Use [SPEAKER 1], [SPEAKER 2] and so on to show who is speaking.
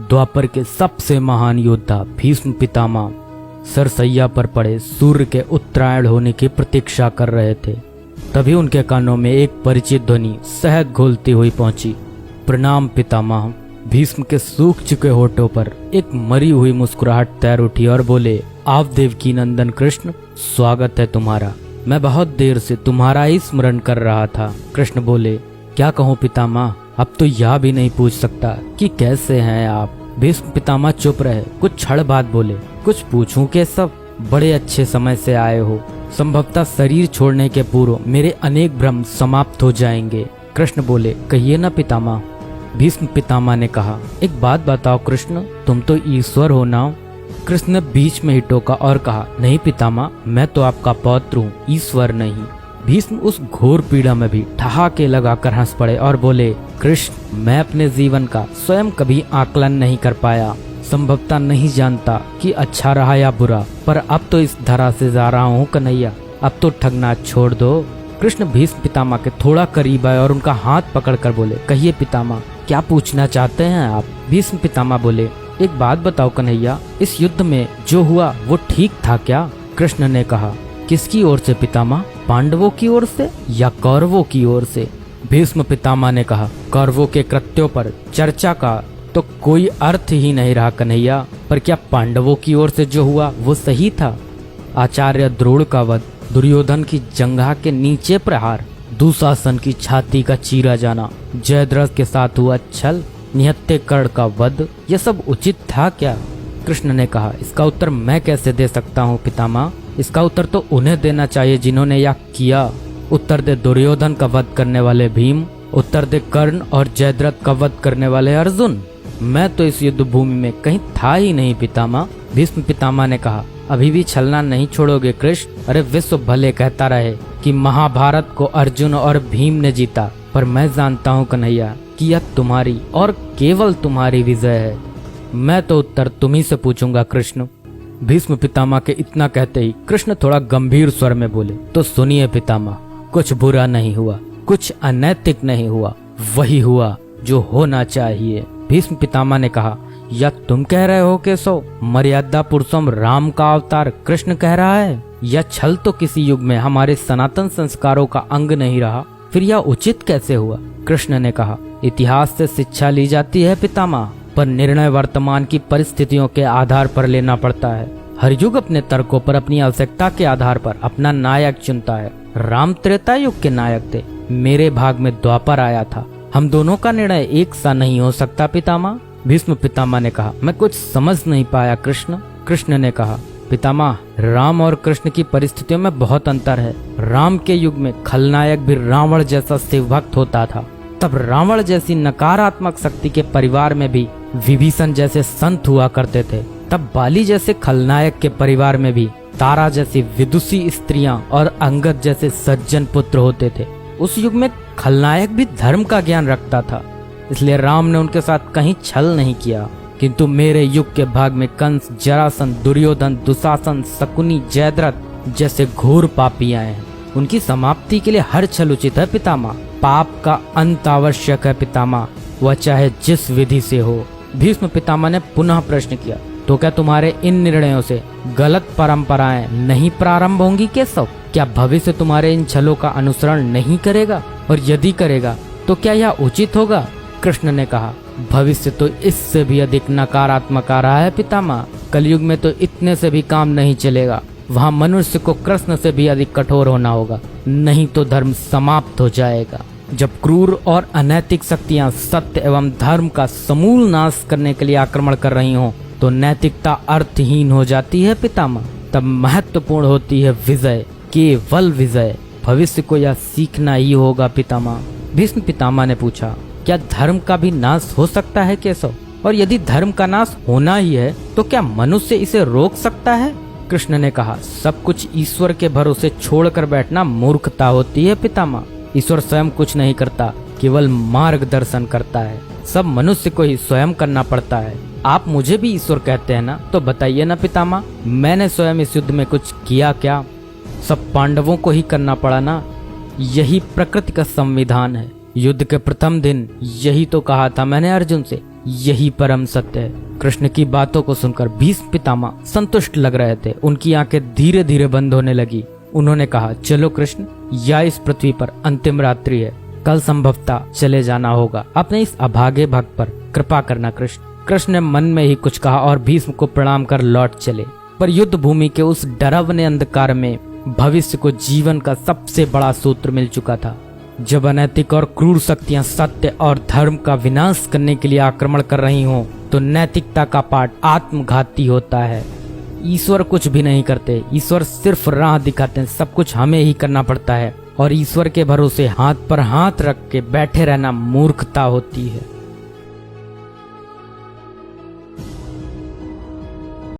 [SPEAKER 1] द्वापर के सबसे महान योद्धा भीष्म पितामह सरसैया पर पड़े सूर्य के उत्तरायण होने की प्रतीक्षा कर रहे थे। तभी उनके कानों में एक परिचित ध्वनि शहद घोलती हुई पहुंची। प्रणाम पितामह। भीष्म के सूख चुके होठों पर एक मरी हुई मुस्कुराहट तैर उठी और बोले, आप देवकी नंदन कृष्ण, स्वागत है तुम्हारा। मैं बहुत देर से तुम्हारा ही स्मरण कर रहा था। कृष्ण बोले, क्या कहूँ पितामह, अब तो यह भी नहीं पूछ सकता कि कैसे हैं आप। भीष्म पितामह चुप रहे, कुछ क्षण बाद बोले, कुछ पूछूं के सब, बड़े अच्छे समय से आए हो। संभवतः शरीर छोड़ने के पूर्व मेरे अनेक भ्रम समाप्त हो जाएंगे। कृष्ण बोले, कहिए ना पितामह। भीष्म पितामह ने कहा, एक बात बताओ कृष्ण, तुम तो ईश्वर हो ना। कृष्ण ने बीच में ही टोका और कहा, नहीं पितामह, मैं तो आपका पौत्र हूँ, ईश्वर नहीं। भीष्म उस घोर पीड़ा में भी ठहाके लगाकर हंस पड़े और बोले, कृष्ण, मैं अपने जीवन का स्वयं कभी आकलन नहीं कर पाया, संभवतः नहीं जानता कि अच्छा रहा या बुरा, पर अब तो इस धरा से जा रहा हूँ कन्हैया, अब तो ठगना छोड़ दो। कृष्ण भीष्म पितामह के थोड़ा करीब आए और उनका हाथ पकड़कर बोले, कहिए पितामह, क्या पूछना चाहते हैं आप। भीष्म पितामह बोले, एक बात बताओ कन्हैया, इस युद्ध में जो हुआ वो ठीक था क्या। कृष्ण ने कहा, किसकी ओर से पितामह, पांडवों की ओर से या कौरवों की ओर से। भीष्म पितामह ने कहा, कौरवों के कृत्यों पर चर्चा का तो कोई अर्थ ही नहीं रहा कन्हैया, पर क्या पांडवों की ओर से जो हुआ वो सही था। आचार्य द्रोण का वध, दुर्योधन की जंघा के नीचे प्रहार, दुशासन की छाती का चीरा जाना, जयद्रथ के साथ हुआ छल, निहत्थे कर्ण का वध, यह सब उचित था क्या। कृष्ण ने कहा, इसका उत्तर मैं कैसे दे सकता हूँ पितामह, इसका उत्तर तो उन्हें देना चाहिए जिन्होंने यह किया। उत्तर दे दुर्योधन का वध करने वाले भीम, उत्तर दे कर्ण और जयद्रथ का वध करने वाले अर्जुन। मैं तो इस युद्ध भूमि में कहीं था ही नहीं पितामह। भीष्म पितामह ने कहा, अभी भी छलना नहीं छोड़ोगे कृष्ण। अरे विश्व भले कहता रहे कि महाभारत को अर्जुन और भीम ने जीता, पर मैं जानता हूँ कन्हैया कि यह तुम्हारी और केवल तुम्हारी विजय है। मैं तो उत्तर तुम्ही से पूछूंगा कृष्ण। भीष्म पितामह के इतना कहते ही कृष्ण थोड़ा गंभीर स्वर में बोले, तो सुनिए पितामह, कुछ बुरा नहीं हुआ, कुछ अनैतिक नहीं हुआ, वही हुआ जो होना चाहिए। भीष्म पितामह ने कहा, या तुम कह रहे हो केशव, मर्यादा पुरुषोत्तम राम का अवतार कृष्ण कह रहा है। यह छल तो किसी युग में हमारे सनातन संस्कारों का अंग नहीं रहा, फिर यह उचित कैसे हुआ। कृष्ण ने कहा, इतिहास से शिक्षा ली जाती है पितामह, पर निर्णय वर्तमान की परिस्थितियों के आधार पर लेना पड़ता है। हर युग अपने तर्कों पर, अपनी आवश्यकता के आधार पर अपना नायक चुनता है। राम त्रेता युग के नायक थे, मेरे भाग में द्वापर आया था। हम दोनों का निर्णय एक सा नहीं हो सकता पितामह। भीष्म पितामह ने कहा, मैं कुछ समझ नहीं पाया कृष्ण। कृष्ण ने कहा, पितामह, राम और कृष्ण की परिस्थितियों में बहुत अंतर है। राम के युग में खलनायक भी रावण जैसा शिवभक्त होता था, तब रावण जैसी नकारात्मक शक्ति के परिवार में भी विभीषण जैसे संत हुआ करते थे। तब बाली जैसे खलनायक के परिवार में भी तारा जैसी विदुषी स्त्रियां और अंगद जैसे सज्जन पुत्र होते थे। उस युग में खलनायक भी धर्म का ज्ञान रखता था, इसलिए राम ने उनके साथ कहीं छल नहीं किया। किंतु मेरे युग के भाग में कंस, जरासंध, दुर्योधन, दुशासन, शकुनी, जयद्रथ जैसे घोर पापी आए हैं। उनकी समाप्ति के लिए हर छल उचित है पितामह। पाप का अंत आवश्यक है पितामह, वह चाहे जिस विधि से हो। भीष्म पितामह ने पुनः प्रश्न किया, तो क्या तुम्हारे इन निर्णयों से गलत परंपराएं नहीं प्रारंभ होंगी केशव। क्या भविष्य तुम्हारे इन छलों का अनुसरण नहीं करेगा, और यदि करेगा तो क्या यह उचित होगा। कृष्ण ने कहा, भविष्य तो इससे भी अधिक नकारात्मक आ रहा है पितामह। कलयुग में तो इतने से भी काम नहीं चलेगा, वहाँ मनुष्य को कृष्ण से भी अधिक कठोर होना होगा, नहीं तो धर्म समाप्त हो जाएगा। जब क्रूर और अनैतिक शक्तियाँ सत्य एवं धर्म का समूल नाश करने के लिए आक्रमण कर रही हों, तो नैतिकता अर्थहीन हो जाती है पितामह। तब महत्वपूर्ण होती है विजय, केवल विजय। भविष्य को यह सीखना ही होगा पितामह। भीष्म पितामह ने पूछा, क्या धर्म का भी नाश हो सकता है केशव, और यदि धर्म का नाश होना ही है तो क्या मनुष्य इसे रोक सकता है। कृष्ण ने कहा, सब कुछ ईश्वर के भरोसे छोड़कर बैठना मूर्खता होती है पितामह। ईश्वर स्वयं कुछ नहीं करता, केवल मार्गदर्शन करता है। सब मनुष्य को ही स्वयं करना पड़ता है। आप मुझे भी ईश्वर कहते हैं ना, तो बताइए ना पितामह, मैंने स्वयं इस युद्ध में कुछ किया क्या। सब पांडवों को ही करना पड़ा ना, यही प्रकृति का संविधान है। युद्ध के प्रथम दिन यही तो कहा था मैंने अर्जुन से यही परम सत्य है। कृष्ण की बातों को सुनकर भीष्म पितामह संतुष्ट लग रहे थे। उनकी आंखें धीरे धीरे बंद होने लगी। उन्होंने कहा, चलो कृष्ण, या इस पृथ्वी पर अंतिम रात्रि है, कल संभवतः चले जाना होगा। अपने इस अभागे भक्त पर कृपा करना कृष्ण। कृष्ण ने मन में ही कुछ कहा और भीष्म को प्रणाम कर लौट चले। पर युद्ध भूमि के उस डरावने अंधकार में भविष्य को जीवन का सबसे बड़ा सूत्र मिल चुका था। जब अनैतिक और क्रूर शक्तियां सत्य और धर्म का विनाश करने के लिए आक्रमण कर रही हों, तो नैतिकता का पाठ आत्मघाती होता है। ईश्वर कुछ भी नहीं करते, ईश्वर सिर्फ राह दिखाते हैं। सब कुछ हमें ही करना पड़ता है और ईश्वर के भरोसे हाथ पर हाथ रख के बैठे रहना मूर्खता होती है।